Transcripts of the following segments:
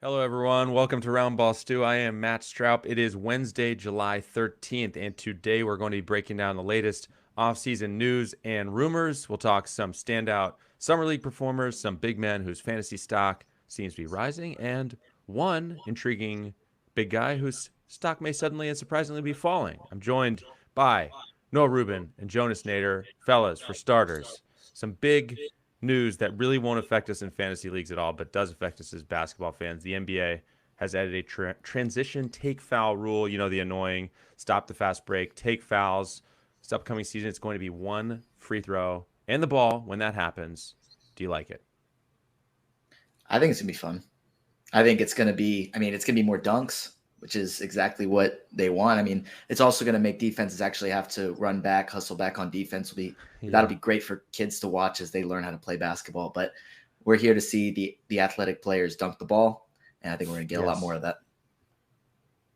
Hello, everyone. Welcome to Roundball Stew. I am Matt Stroup. It is Wednesday, July 13th, and today we're going to be breaking down the latest offseason news and rumors. We'll talk some standout Summer League performers, some big men whose fantasy stock seems to be rising, and one intriguing big guy whose stock may suddenly and surprisingly be falling. I'm joined by Noah Rubin and Jonas Nader. Fellas, for starters, some big news that really won't affect us in fantasy leagues at all, but does affect us as basketball fans. The NBA has added a transition take foul rule. You know, the annoying stop the fast break, take fouls. This upcoming season, it's going to be one free throw and the ball when that happens. Do you like it? I think it's going to be fun. I think it's going to be, it's going to be more dunks, which is exactly what they want. I mean, it's also going to make defenses actually have to run back, hustle back on defense. That'll be great for kids to watch as they learn how to play basketball. But we're here to see the athletic players dunk the ball, and I think we're going to get a lot more of that.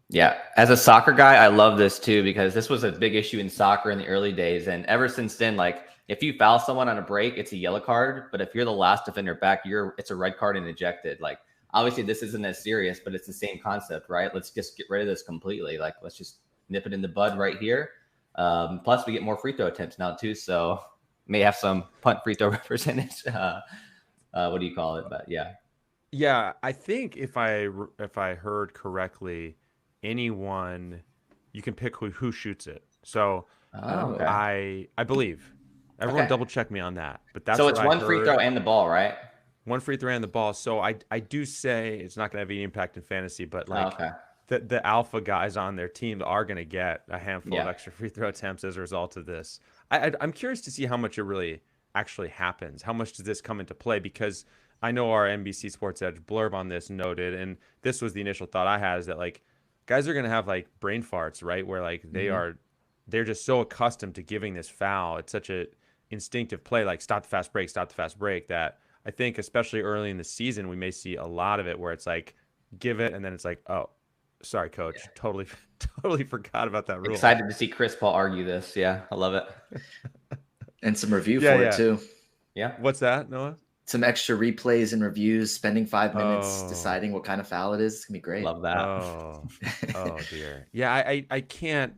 Yeah, as a soccer guy, I love this too because this was a big issue in soccer in the early days. And ever since then, like if you foul someone on a break, it's a yellow card. But if you're the last defender back, it's a red card and ejected. Like obviously this isn't as serious, but it's the same concept, right? Let's just get rid of this completely. Like let's just nip it in the bud right here. Plus we get more free throw attempts now too. So may have some punt free throw percentage. What do you call it? But yeah. Yeah, I think if I heard correctly, anyone you can pick who shoots it. So Okay. I believe everyone double check me on that. But that's so it's one free throw and the ball, right? One free throw and the ball. So I do say it's not going to have any impact in fantasy, but like the alpha guys on their team are going to get a handful of extra free throw attempts as a result of this. I'm curious to see how much it really actually happens. How much does this come into play? Because I know our NBC Sports Edge blurb on this noted, and this was the initial thought I had, is that like guys are going to have like brain farts, right? Where like they're just so accustomed to giving this foul. It's such a instinctive play, like stop the fast break, that I think especially early in the season, we may see a lot of it where it's like, give it. And then it's like, oh, sorry, coach. Yeah. Totally forgot about that rule. Excited to see Chris Paul argue this. Yeah. I love it. And some review for it too. Yeah. What's that, Noah? Some extra replays and reviews, spending 5 minutes deciding what kind of foul it is. It's gonna be great. Love that. Oh dear. Yeah. I can't,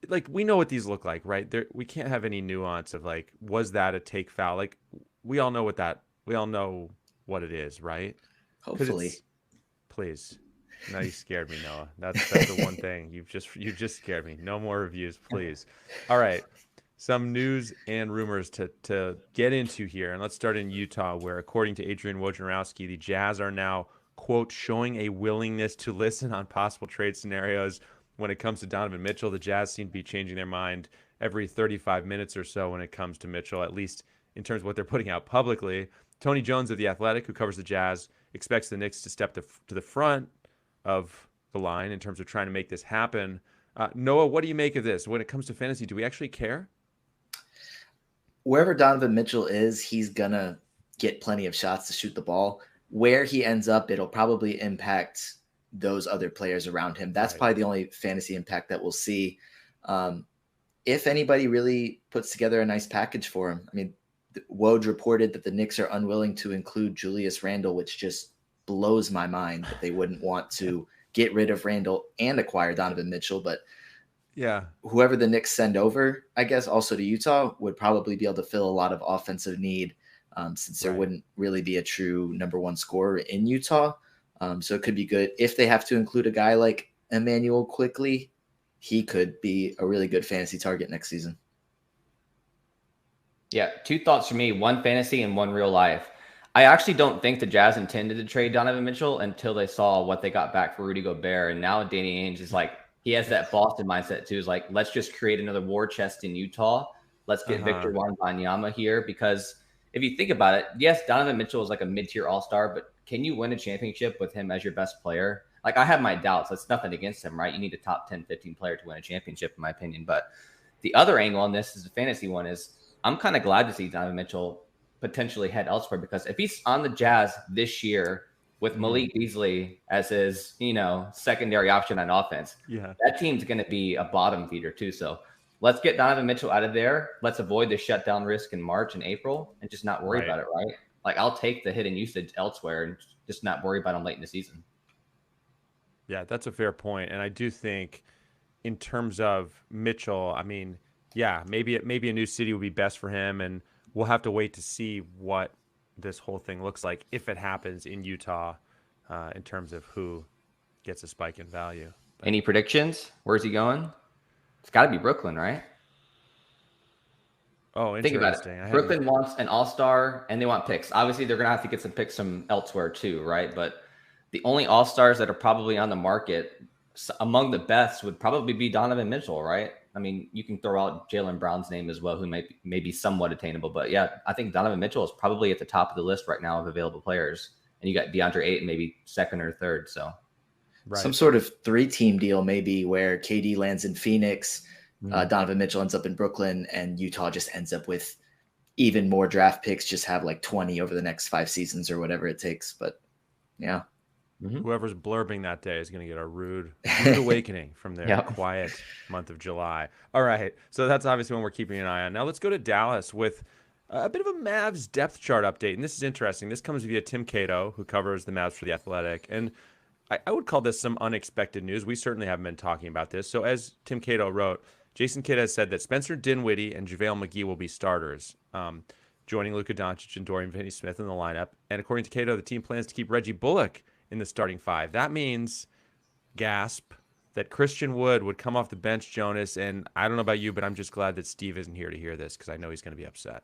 like, we know what these look like, right? We can't have any nuance of like, was that a take foul? Like, we all know what it is, right? Hopefully. Please. Now you scared me, Noah. That's the one thing. You just scared me. No more reviews, please. All right. Some news and rumors to get into here. And let's start in Utah, where according to Adrian Wojnarowski, the Jazz are now, quote, showing a willingness to listen on possible trade scenarios when it comes to Donovan Mitchell. The Jazz seem to be changing their mind every 35 minutes or so when it comes to Mitchell, at least in terms of what they're putting out publicly. Tony Jones of The Athletic, who covers the Jazz, expects the Knicks to step to the front of the line in terms of trying to make this happen. Noah, what do you make of this? When it comes to fantasy, do we actually care? Wherever Donovan Mitchell is, he's going to get plenty of shots to shoot the ball. Where he ends up, it'll probably impact those other players around him. That's probably the only fantasy impact that we'll see. If anybody really puts together a nice package for him. I mean, Woj reported that the Knicks are unwilling to include Julius Randle, which just blows my mind that they wouldn't want to get rid of Randle and acquire Donovan Mitchell. But yeah, whoever the Knicks send over, I guess, also to Utah, would probably be able to fill a lot of offensive need since there wouldn't really be a true number one scorer in Utah. So it could be good. If they have to include a guy like Emmanuel Quickly, he could be a really good fantasy target next season. Yeah, 2 thoughts for me, one fantasy and one real life. I actually don't think the Jazz intended to trade Donovan Mitchell until they saw what they got back for Rudy Gobert. And now Danny Ainge is like, he has that Boston mindset too. Is like, let's just create another war chest in Utah. Let's get Victor Wembanyama here. Because if you think about it, yes, Donovan Mitchell is like a mid-tier all-star, but can you win a championship with him as your best player? Like, I have my doubts. That's nothing against him, right? You need a top 10, 15 player to win a championship, in my opinion. But the other angle on this is the fantasy one is I'm kind of glad to see Donovan Mitchell potentially head elsewhere, because if he's on the Jazz this year with Malik Beasley as his, secondary option on offense, that team's going to be a bottom feeder too. So let's get Donovan Mitchell out of there. Let's avoid the shutdown risk in March and April and just not worry about it, right? Like, I'll take the hit in usage elsewhere and just not worry about him late in the season. Yeah, that's a fair point. And I do think in terms of Mitchell, I mean, yeah, maybe a new city would be best for him, and we'll have to wait to see what this whole thing looks like if it happens in Utah, in terms of who gets a spike in value. But any predictions? Where's he going? It's got to be Brooklyn, right? oh, Think about interesting. it. Brooklyn wants an all-star, and they want picks. Obviously, they're going to have to get some picks from elsewhere too, right? But the only all-stars that are probably on the market among the best would probably be Donovan Mitchell, right? I mean, you can throw out Jaylen Brown's name as well, who may be somewhat attainable. But yeah, I think Donovan Mitchell is probably at the top of the list right now of available players. And you got DeAndre Ayton maybe second or third. So some sort of 3-team deal maybe where KD lands in Phoenix, Donovan Mitchell ends up in Brooklyn, and Utah just ends up with even more draft picks, just have like 20 over the next 5 seasons or whatever it takes. But yeah. Whoever's blurbing that day is going to get a rude awakening from their quiet month of July. All right. So that's obviously one we're keeping an eye on. Now let's go to Dallas with a bit of a Mavs depth chart update. And this is interesting. This comes via Tim Cato, who covers the Mavs for The Athletic. And I would call this some unexpected news. We certainly haven't been talking about this. So as Tim Cato wrote, Jason Kidd has said that Spencer Dinwiddie and JaVale McGee will be starters, joining Luka Doncic and Dorian Finney-Smith in the lineup. And according to Cato, the team plans to keep Reggie Bullock in the starting 5. That means, gasp, that Christian Wood would come off the bench, Jonas. And I don't know about you, but I'm just glad that Steve isn't here to hear this because I know he's going to be upset.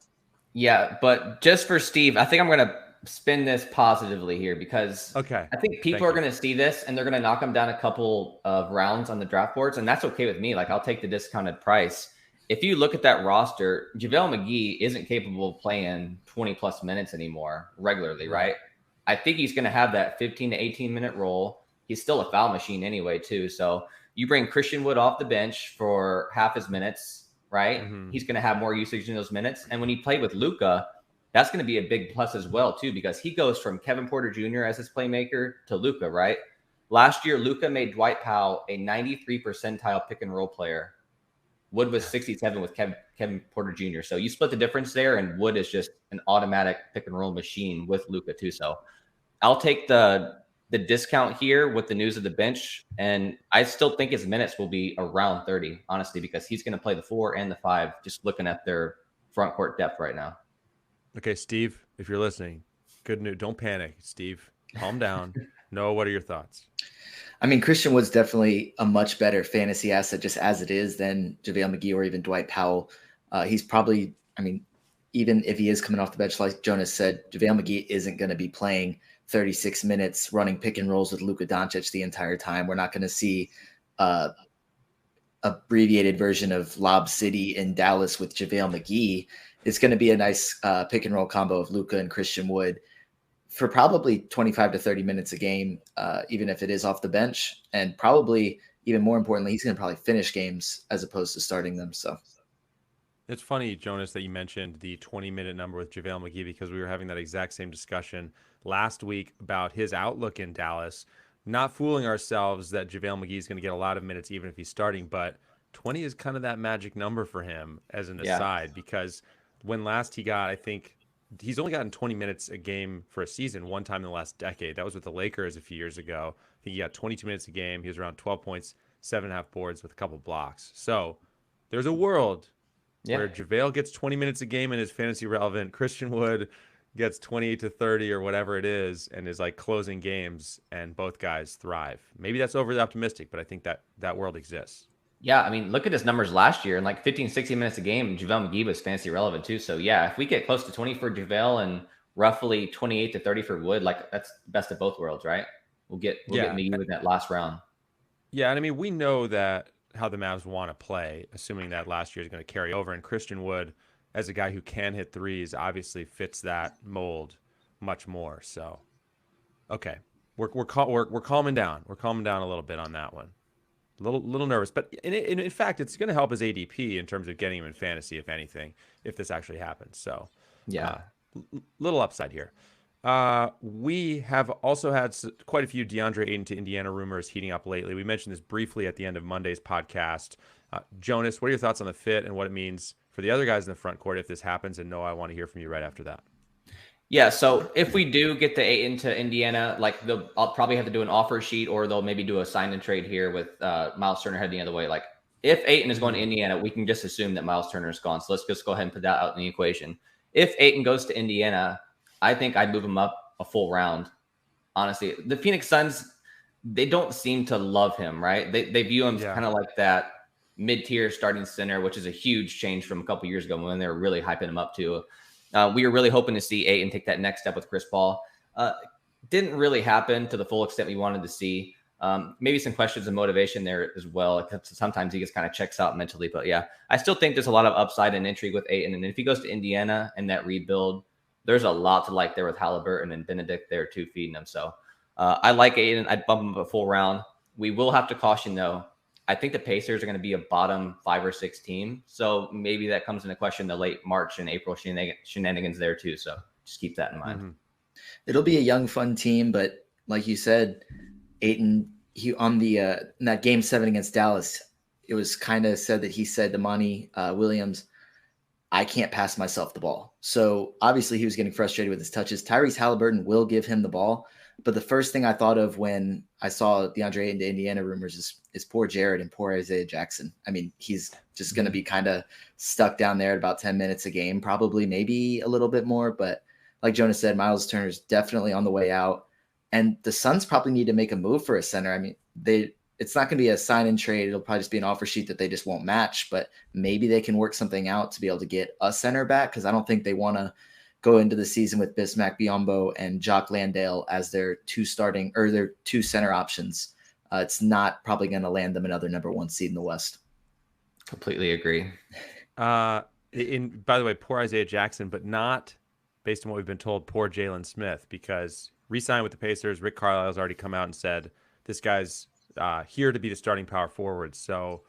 Yeah, but just for Steve, I think I'm going to spin this positively here because I think people are going to see this and they're going to knock him down a couple of rounds on the draft boards. And that's okay with me. Like, I'll take the discounted price. If you look at that roster, JaVale McGee isn't capable of playing 20 plus minutes anymore regularly, right? I think he's going to have that 15 to 18 minute role. He's still a foul machine anyway, too. So you bring Christian Wood off the bench for half his minutes, right? He's going to have more usage in those minutes. And when he played with Luka, that's going to be a big plus as well, too, because he goes from Kevin Porter Jr. as his playmaker to Luka, right? Last year, Luka made Dwight Powell a 93 percentile pick and roll player. Wood was 67 with Kevin Porter Jr. So you split the difference there, and Wood is just an automatic pick and roll machine with Luka too. So I'll take the discount here with the news of the bench, and I still think his minutes will be around 30, honestly, because he's going to play the 4 and the 5, just looking at their front court depth right now. Okay, Steve, if you're listening, good news. Don't panic, Steve. Calm down. Noah, what are your thoughts? I mean, Christian Wood's definitely a much better fantasy asset just as it is than JaVale McGee or even Dwight Powell. He's probably, I mean, even if he is coming off the bench, like Jonas said, JaVale McGee isn't going to be playing 36 minutes running pick and rolls with Luka Doncic the entire time. We're not going to see abbreviated version of Lob City in Dallas with JaVale McGee. It's going to be a nice pick and roll combo of Luka and Christian Wood for probably 25 to 30 minutes a game, even if it is off the bench. And probably, even more importantly, he's going to probably finish games as opposed to starting them. So it's funny, Jonas, that you mentioned the 20-minute number with JaVale McGee because we were having that exact same discussion last week about his outlook in Dallas. Not fooling ourselves that JaVale McGee is going to get a lot of minutes even if he's starting, but 20 is kind of that magic number for him as an aside because when last he got, I think, he's only gotten 20 minutes a game for a season one time in the last decade. That was with the Lakers a few years ago. I think he got 22 minutes a game. He was around 12 points, 7.5 boards with a couple blocks. So there's a world where JaVale gets 20 minutes a game and is fantasy relevant. Christian Wood gets 28 to 30 or whatever it is and is like closing games, and both guys thrive. Maybe that's overly optimistic, but I think that world exists. Yeah, I mean, look at his numbers last year. In like 15, 16 minutes a game, JaVale McGee was fantasy relevant too. So yeah, if we get close to 20 for JaVale and roughly 28 to 30 for Wood, like that's the best of both worlds, right? We'll get McGee in that last round. Yeah, and I mean, we know that how the Mavs want to play, assuming that last year is going to carry over. And Christian Wood, as a guy who can hit threes, obviously fits that mold much more. So, okay, we're calming down. We're calming down a little bit on that one. A little nervous, but in fact, it's going to help his ADP in terms of getting him in fantasy, if anything, if this actually happens. So, little upside here. We have also had quite a few Deandre Ayton to Indiana rumors heating up lately. We mentioned this briefly at the end of Monday's podcast. Jonas, what are your thoughts on the fit and what it means for the other guys in the front court if this happens? And Noah, I want to hear from you right after that. Yeah, so if we do get the Ayton to Indiana, like I'll probably have to do an offer sheet, or they'll maybe do a sign and trade here with Miles Turner heading the other way. Like if Ayton is going to Indiana, we can just assume that Miles Turner is gone. So let's just go ahead and put that out in the equation. If Ayton goes to Indiana, I think I'd move him up a full round. Honestly, the Phoenix Suns, they don't seem to love him, right? They view him kind of like that mid-tier starting center, which is a huge change from a couple years ago when they were really hyping him up to. We were really hoping to see Ayton take that next step with Chris Paul. Didn't really happen to the full extent we wanted to see. Maybe some questions of motivation there as well. Sometimes he just kind of checks out mentally. But yeah, I still think there's a lot of upside and intrigue with Ayton. And if he goes to Indiana and that rebuild, there's a lot to like there with Halliburton and Benedict there too, feeding him. So I like Ayton. I'd bump him up a full round. We will have to caution, though. I think the Pacers are going to be a bottom 5 or 6 team. So maybe that comes into question the late March and April shenanigans there too. So just keep that in mind. It'll be a young, fun team. But like you said, Ayton, in that game 7 against Dallas, it was kind of said that he said to Monty Williams, I can't pass myself the ball. So obviously he was getting frustrated with his touches. Tyrese Halliburton will give him the ball. But the first thing I thought of when I saw DeAndre Ayton to Indiana rumors is poor Jared and poor Isaiah Jackson. I mean, he's just going to be kind of stuck down there at about 10 minutes a game, probably maybe a little bit more. But like Jonas said, Miles Turner's definitely on the way out. And the Suns probably need to make a move for a center. I mean, it's not going to be a sign and trade. It'll probably just be an offer sheet that they just won't match. But maybe they can work something out to be able to get a center back, because I don't think they want to go into the season with Bismack Biyombo and Jock Landale as their 2 center options. It's not probably going to land them another number 1 seed in the West. Completely agree. By the way, poor Isaiah Jackson, but not based on what we've been told, poor Jalen Smith, because re-signed with the Pacers. Rick Carlisle's already come out and said this guy's here to be the starting power forward. So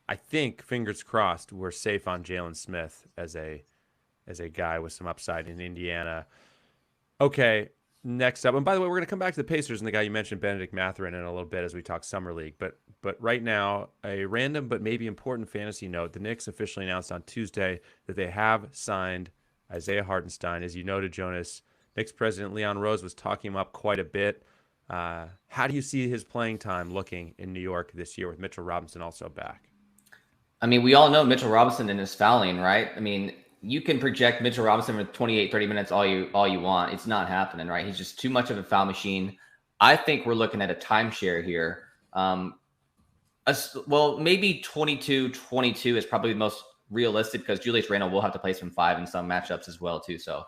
I think, fingers crossed, we're safe on Jalen Smith as a guy with some upside in Indiana. Okay, next up. And by the way, we're going to come back to the Pacers and the guy you mentioned, Benedict Mathurin, in a little bit as we talk Summer League. But right now, a random but maybe important fantasy note. The Knicks officially announced on Tuesday that they have signed Isaiah Hartenstein. As you noted, Jonas, Knicks president Leon Rose was talking him up quite a bit. How do you see his playing time looking in New York this year with Mitchell Robinson also back? I mean, we all know Mitchell Robinson and his fouling, right? I mean, you can project Mitchell Robinson for 28, 30 minutes all you want. It's not happening, right? He's just too much of a foul machine. I think we're looking at a timeshare here. Well, maybe 22 is probably the most realistic, because Julius Randle will have to play some 5 in some matchups as well too. So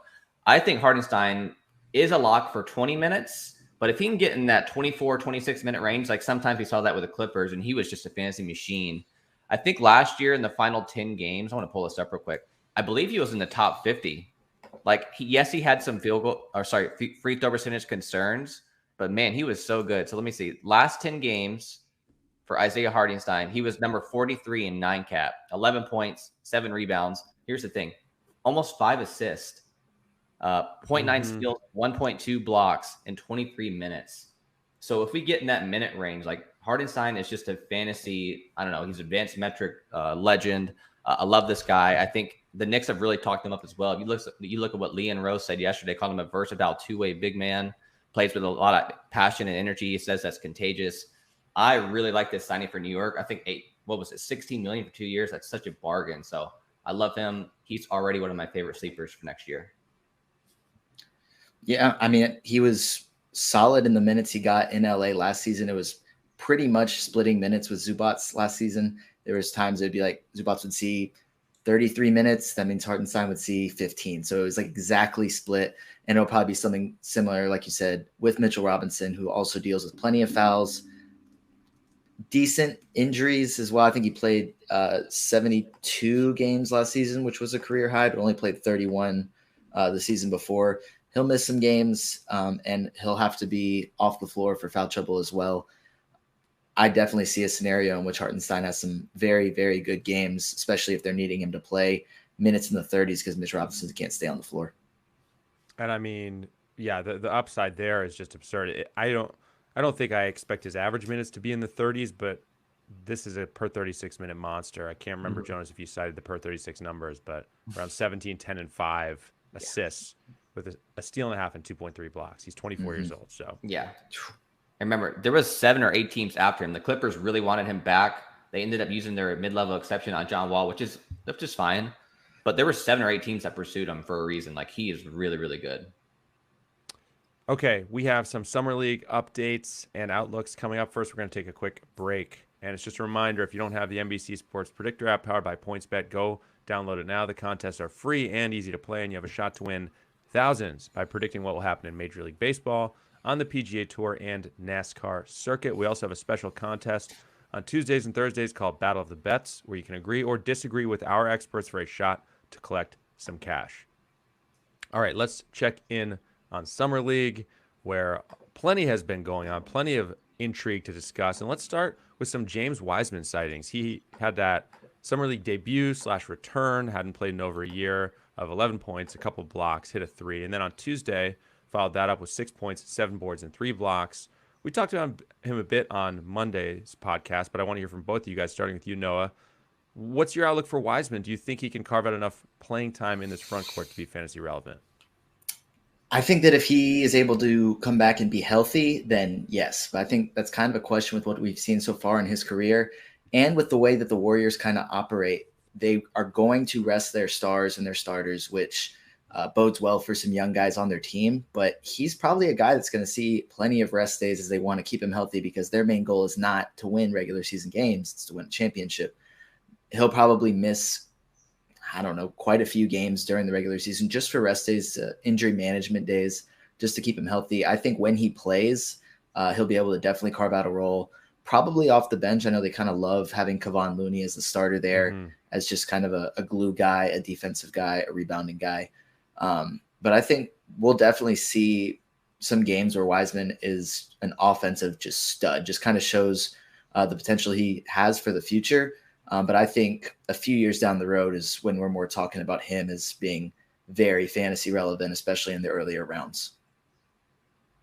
I think Hartenstein is a lock for 20 minutes. But if he can get in that 24, 26-minute range, like sometimes we saw that with the Clippers, and he was just a fantasy machine. I think last year in the final 10 games, I want to pull this up real quick, I believe he was in the top 50. Like, yes, he had some free throw percentage concerns, but man, he was so good. So let me see. Last 10 games for Isaiah Hartenstein, he was number 43 in 9 cap, 11 points, 7 rebounds. Here's the thing, almost 5 assists, 0.9 steals, 1.2 blocks in 23 minutes. So if we get in that minute range, like Hartenstein is just a fantasy, I don't know, he's advanced metric legend. I love this guy. I think the Knicks have really talked him up as well. If you look at what Leon Rose said yesterday, called him a versatile 2-way big man, plays with a lot of passion and energy. He says that's contagious. I really like this signing for New York. I think $16 million for 2 years. That's such a bargain. So I love him. He's already one of my favorite sleepers for next year. Yeah, I mean, he was solid in the minutes he got in LA last season. It was pretty much splitting minutes with Zubats last season. There was times it'd be like Zubats would see 33 minutes. That means Hartenstein would see 15. So it was like exactly split. And it'll probably be something similar, like you said, with Mitchell Robinson, who also deals with plenty of fouls, decent injuries as well. I think he played 72 games last season, which was a career high, but only played 31 the season before. He'll miss some games, and he'll have to be off the floor for foul trouble as well. I definitely see a scenario in which Hartenstein has some very, very good games, especially if they're needing him to play minutes in the 30s because Mitch Robinson can't stay on the floor. And I mean, yeah, the upside there is just absurd. I don't think I expect his average minutes to be in the 30s, but this is a per 36-minute monster. I can't remember, Jonas, if you cited the per 36 numbers, but around 17, 10, and 5 assists. with a steal and a half and 2.3 blocks. He's 24 years old. So yeah. And remember, there was 7 or 8 teams after him. The Clippers really wanted him back. They ended up using their mid-level exception on John Wall, which is fine. But there were 7 or 8 teams that pursued him for a reason. Like, he is really, really good. Okay, we have some Summer League updates and outlooks coming up. First, we're going to take a quick break. And it's just a reminder, if you don't have the NBC Sports Predictor app powered by PointsBet, go download it now. The contests are free and easy to play, and you have a shot to win thousands by predicting what will happen in Major League Baseball, on the PGA Tour, and NASCAR circuit. We also have a special contest on Tuesdays and Thursdays called Battle of the Bets, where you can agree or disagree with our experts for a shot to collect some cash. All right, let's check in on Summer League, where plenty has been going on, plenty of intrigue to discuss. And let's start with some James Wiseman sightings. He had that Summer League debut / return, hadn't played in over a year, of 11 points, a couple blocks, hit a 3. And then on Tuesday, followed that up with 6 points, 7 boards, and 3 blocks. We talked about him a bit on Monday's podcast, but I want to hear from both of you guys, starting with you, Noah. What's your outlook for Wiseman? Do you think he can carve out enough playing time in this front court to be fantasy relevant? I think that if he is able to come back and be healthy, then yes. But I think that's kind of a question with what we've seen so far in his career and with the way that the Warriors kind of operate. They are going to rest their stars and their starters, which bodes well for some young guys on their team. But he's probably a guy that's going to see plenty of rest days as they want to keep him healthy, because their main goal is not to win regular season games. It's to win a championship. He'll probably miss, I don't know, quite a few games during the regular season just for rest days, injury management days, just to keep him healthy. I think when he plays, he'll be able to definitely carve out a role, probably off the bench. I know they kind of love having Kevon Looney as the starter there, as just kind of a glue guy, a defensive guy, a rebounding guy. But I think we'll definitely see some games where Wiseman is an offensive just stud, just kind of shows the potential he has for the future. But I think a few years down the road is when we're more talking about him as being very fantasy relevant, especially in the earlier rounds.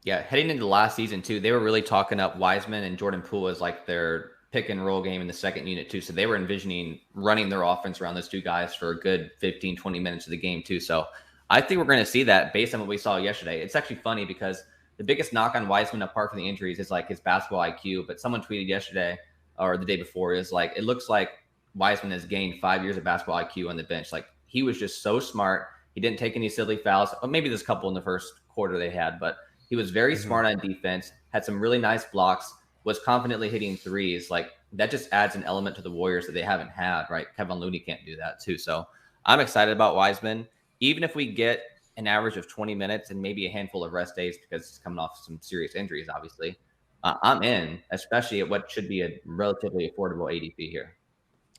Yeah, heading into last season, too, they were really talking up Wiseman and Jordan Poole as like their pick and roll game in the second unit, too. So they were envisioning running their offense around those two guys for a good 15, 20 minutes of the game, too. So I think we're going to see that based on what we saw yesterday. It's actually funny because the biggest knock on Wiseman, apart from the injuries, is like his basketball IQ. But someone tweeted yesterday or the day before is like, it looks like Wiseman has gained 5 years of basketball IQ on the bench. Like, he was just so smart. He didn't take any silly fouls. Or maybe there's a couple in the first quarter they had, but he was very smart on defense, had some really nice blocks, was confidently hitting threes. Like, that just adds an element to the Warriors that they haven't had, right? Kevon Looney can't do that too. So I'm excited about Wiseman. Even if we get an average of 20 minutes and maybe a handful of rest days because he's coming off some serious injuries, obviously, I'm in, especially at what should be a relatively affordable ADP here.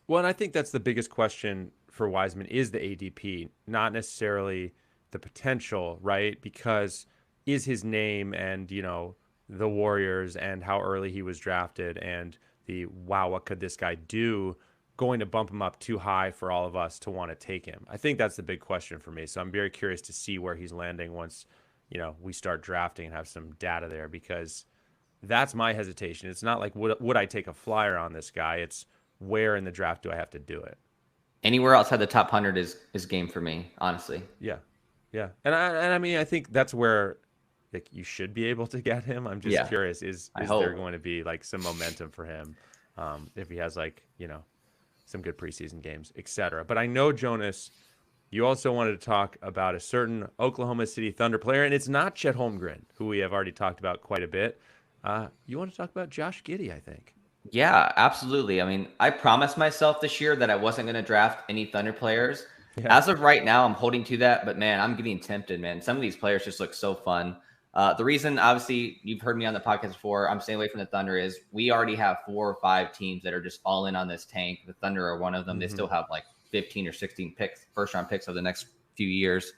Well, and I think that's the biggest question for Wiseman is the ADP, not necessarily the potential, right? Because is his name and, you know, the Warriors and how early he was drafted and the, wow, what could this guy do, going to bump him up too high for all of us to want to take him? I think that's the big question for me. So I'm very curious to see where he's landing once, you know, we start drafting and have some data there, because that's my hesitation. It's not like, would I take a flyer on this guy? It's where in the draft do I have to do it? Anywhere outside the top 100 is game for me, honestly. Yeah. Yeah. And I mean, I think that's where, like, you should be able to get him. I'm just curious, is there going to be like some momentum for him if he has, like, you know, some good preseason games, etc. But I know, Jonas, you also wanted to talk about a certain Oklahoma City Thunder player, and it's not Chet Holmgren, who we have already talked about quite a bit. You want to talk about Josh Giddey, I think. Yeah, absolutely. I mean, I promised myself this year that I wasn't going to draft any Thunder players. Yeah. As of right now, I'm holding to that. But, man, I'm getting tempted, man. Some of these players just look so fun. The reason, obviously, you've heard me on the podcast before, I'm staying away from the Thunder is we already have 4 or 5 teams that are just all in on this tank. The Thunder are one of them. They still have like 15 or 16 picks, first-round picks over the next few years.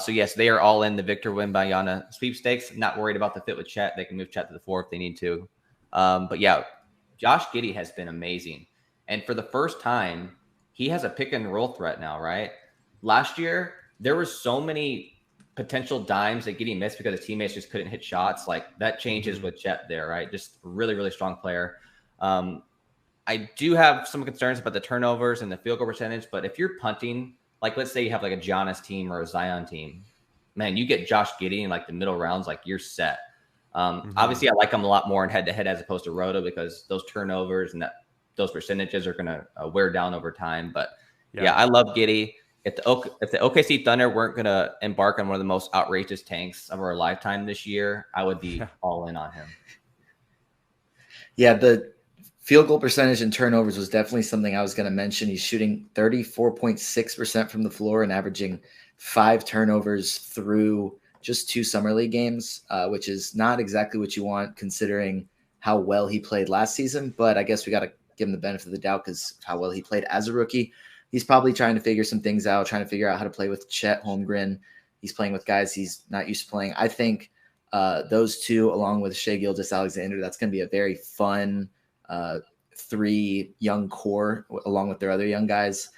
So, yes, they are all in the Victor Wembanyama sweepstakes. Not worried about the fit with Chet. They can move Chet to the 4 if they need to. But, yeah, Josh Giddey has been amazing. And for the first time, he has a pick-and-roll threat now, right? Last year, there were so many potential dimes that Giddey missed because his teammates just couldn't hit shots. Like, that changes with Chet there, right? Just really, really strong player. I do have some concerns about the turnovers and the field goal percentage, but if you're punting, like let's say you have like a Jonas team or a Zion team, man, you get Josh Giddey in like the middle rounds, like you're set. Obviously, I like him a lot more in head-to-head as opposed to roto because those turnovers and those percentages are going to wear down over time. But yeah, I love Giddey. If the OKC Thunder weren't going to embark on one of the most outrageous tanks of our lifetime this year, I would be all in on him. Yeah, the field goal percentage and turnovers was definitely something I was going to mention. He's shooting 34.6% from the floor and averaging 5 turnovers through just 2 summer league games, which is not exactly what you want considering how well he played last season. But I guess we got to give him the benefit of the doubt because how well he played as a rookie. He's probably trying to figure some things out, trying to figure out how to play with Chet Holmgren. He's playing with guys he's not used to playing. I think those two, along with Shai Gilgeous-Alexander, that's going to be a very fun 3 young core along with their other young guys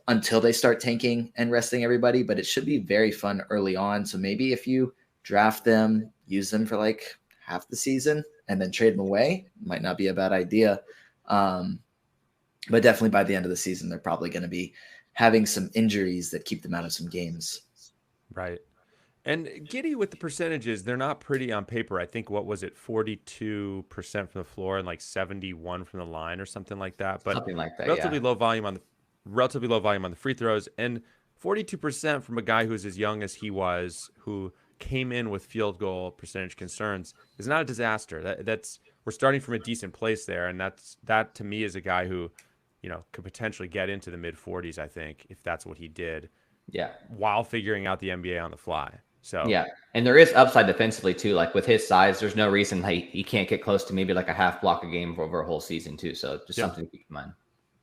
until they start tanking and resting everybody. But it should be very fun early on. So maybe if you draft them, use them for like half the season and then trade them away, might not be a bad idea. But definitely by the end of the season, they're probably going to be having some injuries that keep them out of some games. Right. And Giddey with the percentages, they're not pretty on paper. I think, what was it, 42% from the floor and like 71 from the line or something like that. But something like that, relatively low volume on the free throws, and 42% from a guy who's as young as he was, who came in with field goal percentage concerns, is not a disaster. That's we're starting from a decent place there, and that to me is a guy who, could potentially get into the mid 40s. I think if that's what he did. Yeah. While figuring out the NBA on the fly. So yeah, and there is upside defensively too. Like with his size, there's no reason he can't get close to maybe like a half block a game over a whole season too. So just something to keep in mind.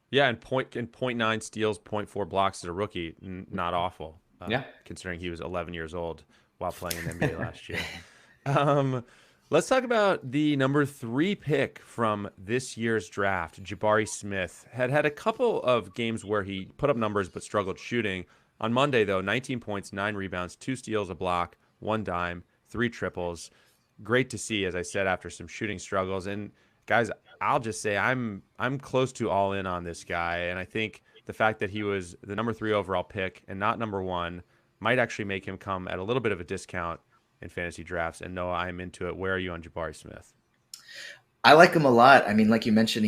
Yeah, and 0.9 steals, 0.4 blocks as a rookie, not awful. Considering he was 11 years old while playing in the NBA last year. Let's talk about the number 3 pick from this year's draft. Jabari Smith had a couple of games where he put up numbers but struggled shooting. On Monday, though, 19 points, 9 rebounds, 2 steals, a block, 1 dime, 3 triples. Great to see, as I said, after some shooting struggles. And guys, I'll just say I'm close to all in on this guy. And I think the fact that he was the number 3 overall pick and not number 1 might actually make him come at a little bit of a discount in fantasy drafts. And Noah, I'm into it. Where are you on Jabari Smith? I like him a lot. I mean, like you mentioned,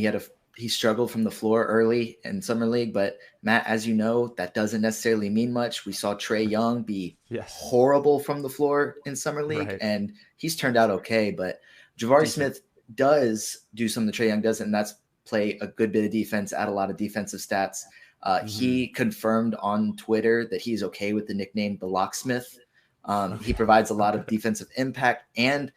he struggled from the floor early in summer league, but Matt, as you know, that doesn't necessarily mean much. We saw Trae Young be horrible from the floor in summer league, and he's turned out okay. But Jabari Smith does do something Trae Young doesn't, and that's play a good bit of defense, add a lot of defensive stats. He confirmed on Twitter that he's okay with the nickname the Locksmith. He provides a lot of defensive impact, and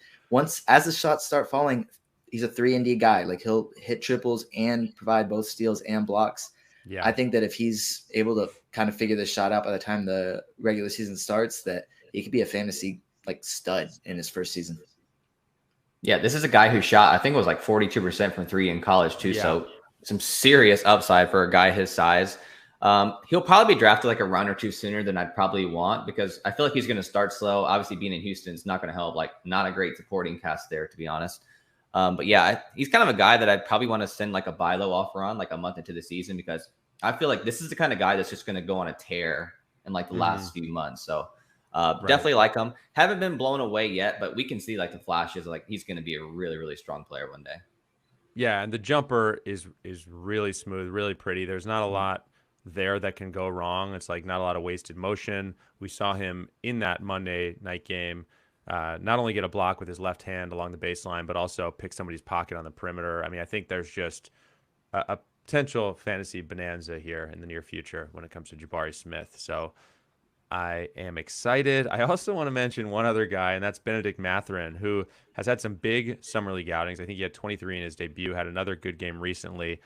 as the shots start falling, he's a 3-and-D guy. Like he'll hit triples and provide both steals and blocks. Yeah. I think that if he's able to kind of figure this shot out by the time the regular season starts, that he could be a fantasy like stud in his first season. Yeah, this is a guy who shot, I think it was like 42% from 3 in college too. Yeah. So some serious upside for a guy his size. He'll probably be drafted like a round or 2 sooner than I'd probably want, because I feel like he's going to start slow. Obviously being in Houston is not going to help, like not a great supporting cast there, to be honest. But yeah, he's kind of a guy that I'd probably want to send like a buy low offer on like a month into the season, because I feel like this is the kind of guy that's just going to go on a tear in like the last few months. So definitely like him. Haven't been blown away yet, but we can see like the flashes. Like he's going to be a really, really strong player one day. Yeah, and the jumper is really smooth, really pretty. There's not a lot there that can go wrong. It's like not a lot of wasted motion. We saw him in that Monday night game not only get a block with his left hand along the baseline, but also pick somebody's pocket on the perimeter. I mean, I think there's just a potential fantasy bonanza here in the near future when it comes to Jabari Smith. So I am excited. I also want to mention one other guy, and that's Benedict Mathurin, who has had some big summer league outings. I think he had 23 in his debut, had another good game recently.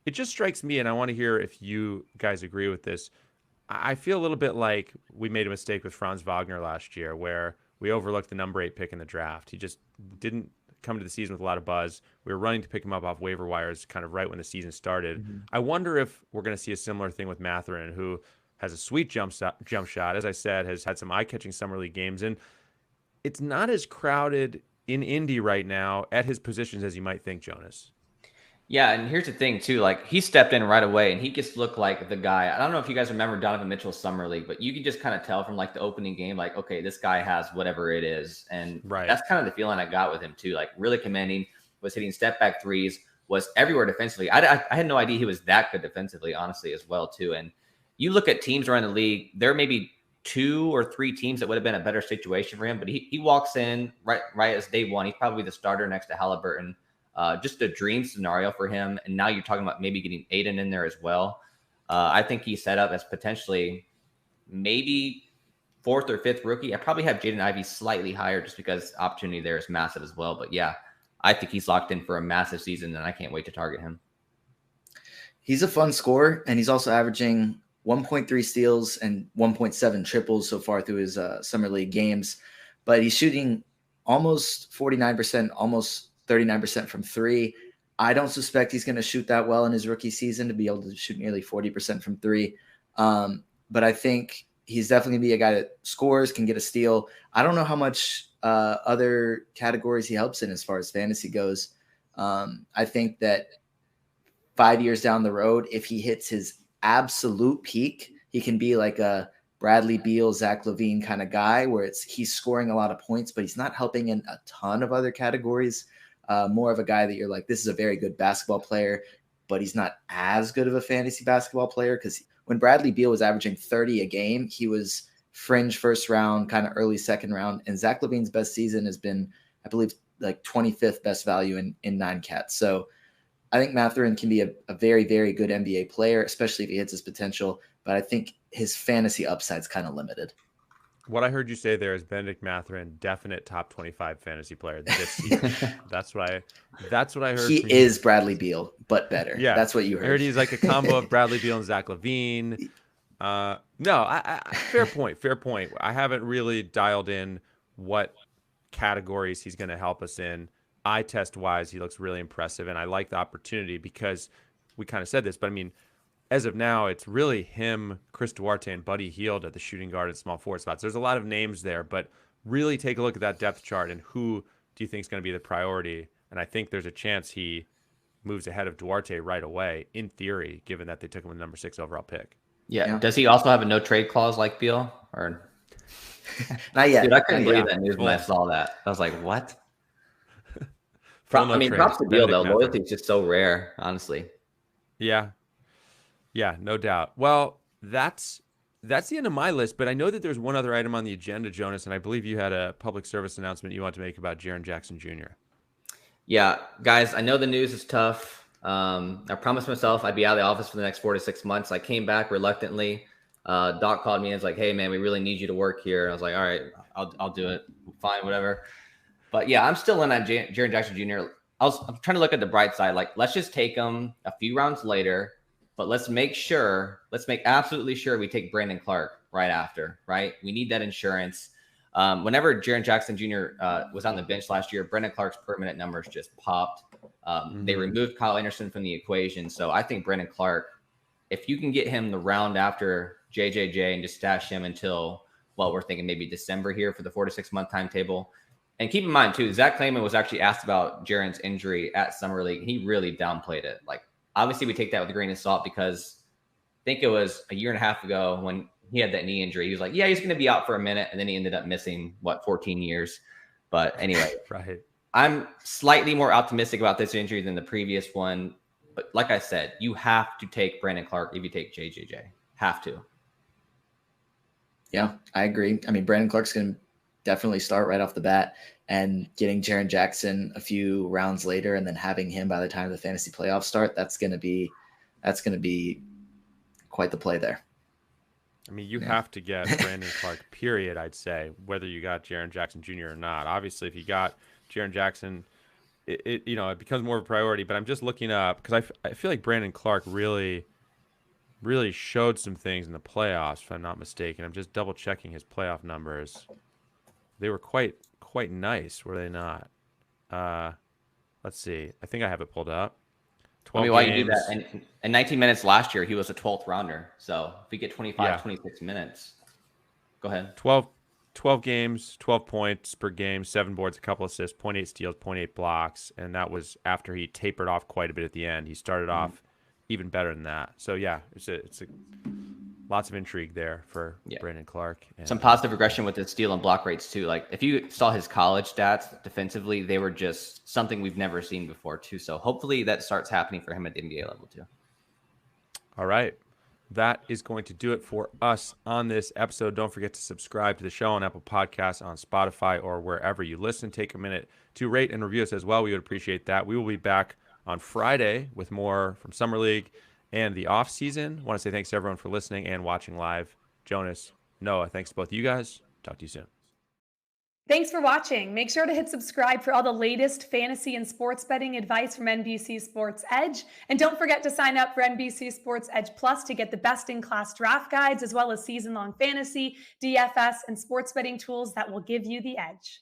It just strikes me, and I want to hear if you guys agree with this. I feel a little bit like we made a mistake with Franz Wagner last year, where we overlooked the number 8 pick in the draft. He just didn't come to the season with a lot of buzz. We were running to pick him up off waiver wires kind of right when the season started. I wonder if we're going to see a similar thing with Mathurin, who has a sweet jump shot, as I said, has had some eye-catching summer league games. And it's not as crowded in Indy right now at his positions as you might think, Jonas. Yeah, and here's the thing too. Like he stepped in right away, and he just looked like the guy. I don't know if you guys remember Donovan Mitchell's summer league, but you could just kind of tell from like the opening game, like okay, this guy has whatever it is, and Right. that's kind of the feeling I got with him too. Like really commanding, was hitting step back threes, was everywhere defensively. I had no idea he was that good defensively, honestly, as well too. And you look at teams around the league, there may be 2 or 3 teams that would have been a better situation for him, but he walks in right as day one. He's probably the starter next to Halliburton. Just a dream scenario for him. And now you're talking about maybe getting Ayton in there as well. I think he's set up as potentially maybe 4th or 5th rookie. I probably have Jaden Ivey slightly higher just because opportunity there is massive as well. But yeah, I think he's locked in for a massive season, and I can't wait to target him. He's a fun scorer, and he's also averaging 1.3 steals and 1.7 triples so far through his summer league games. But he's shooting almost 49%, almost 39% from 3. I don't suspect he's going to shoot that well in his rookie season to be able to shoot nearly 40% from 3. But I think he's definitely going to be a guy that scores, can get a steal. I don't know how much other categories he helps in as far as fantasy goes. I think that 5 years down the road, if he hits his absolute peak, he can be like a Bradley Beal, Zach LaVine kind of guy where he's scoring a lot of points, but he's not helping in a ton of other categories. More of a guy that you're like, this is a very good basketball player, but he's not as good of a fantasy basketball player. Because when Bradley Beal was averaging 30 a game, he was fringe first round, kind of early second round. And Zach LaVine's best season has been, I believe, like 25th best value in 9 cats. So I think Mathurin can be a very, very good NBA player, especially if he hits his potential. But I think his fantasy upside is kind of limited. What I heard you say there is Benedict Mathurin, definite top 25 fantasy player this season. That's what I heard. He is Bradley Beal, but better. Yeah, that's what you heard. I heard he's like a combo of Bradley Beal and Zach LaVine. No, fair point. Fair point. I haven't really dialed in what categories he's going to help us in. Eye test wise, he looks really impressive, and I like the opportunity because we kind of said this, but I mean, as of now, it's really him, Chris Duarte, and Buddy Hield at the shooting guard and small forward spots. There's a lot of names there, but really take a look at that depth chart and who do you think is going to be the priority? And I think there's a chance he moves ahead of Duarte right away, in theory, given that they took him with the number 6 overall pick. Yeah. Does he also have a no trade clause like Beal? Or not yet? Dude, I couldn't believe that news when I saw that. I was like, what? Props to Beal, though. Loyalty is just so rare, honestly. Yeah, no doubt. Well, that's the end of my list, but I know that there's one other item on the agenda, Jonas, and I believe you had a public service announcement you want to make about Jaren Jackson Jr. Yeah, guys, I know the news is tough. I promised myself I'd be out of the office for the next 4 to 6 months. I came back reluctantly. Doc called me and was like, hey, man, we really need you to work here. And I was like, all right, I'll do it. Fine, whatever. But yeah, I'm still in on Jaren Jackson Jr. I'm trying to look at the bright side. Like, let's just take him a few rounds later, but let's make absolutely sure we take Brandon Clark right after, right? We need that insurance. Whenever Jaren Jackson Jr. Was on the bench last year, Brandon Clark's permanent numbers just popped. They removed Kyle Anderson from the equation. So I think Brandon Clark, if you can get him the round after JJJ and just stash him until, well, we're thinking maybe December here for the 4 to 6 month timetable. And keep in mind, too, Zach Klayman was actually asked about Jaren's injury at Summer League. He really downplayed it. Like, obviously, we take that with a grain of salt because I think it was a year and a half ago when he had that knee injury. He was like, yeah, he's going to be out for a minute. And then he ended up missing, 14 years. But anyway, right. I'm slightly more optimistic about this injury than the previous one. But like I said, you have to take Brandon Clark if you take JJJ. Have to. Yeah, I agree. I mean, Brandon Clark's going to definitely start right off the bat, and getting Jaren Jackson a few rounds later and then having him by the time the fantasy playoffs start, that's going to be quite the play there. I mean, you have to get Brandon Clark, period, I'd say, whether you got Jaren Jackson Jr. or not. Obviously, if you got Jaren Jackson, it becomes more of a priority. But I'm just looking up because I feel like Brandon Clark really showed some things in the playoffs, if I'm not mistaken. I'm just double checking his playoff numbers. They were quite nice, were they not? Let's see. I think I have it pulled up. 12 games. Why you do that? And in 19 minutes last year, he was a 12th rounder. So if we get 26 minutes, go ahead. 12 12 games, 12 points per game, 7 boards, a couple assists, 0.8 steals, 0.8 blocks, and that was after he tapered off quite a bit at the end. He started off even better than that. So yeah, it's a lots of intrigue there for Brandon Clarke. And some positive regression with his steal and block rates too. Like if you saw his college stats defensively, they were just something we've never seen before too. So hopefully that starts happening for him at the NBA level too. All right. That is going to do it for us on this episode. Don't forget to subscribe to the show on Apple Podcasts, on Spotify, or wherever you listen. Take a minute to rate and review us as well. We would appreciate that. We will be back on Friday with more from Summer League and the off season. I want to say thanks to everyone for listening and watching live. Jonas, Noah, thanks to both of you guys. Talk to you soon. Thanks for watching. Make sure to hit subscribe for all the latest fantasy and sports betting advice from NBC Sports Edge. And don't forget to sign up for NBC Sports Edge Plus to get the best-in-class draft guides, as well as season-long fantasy, DFS, and sports betting tools that will give you the edge.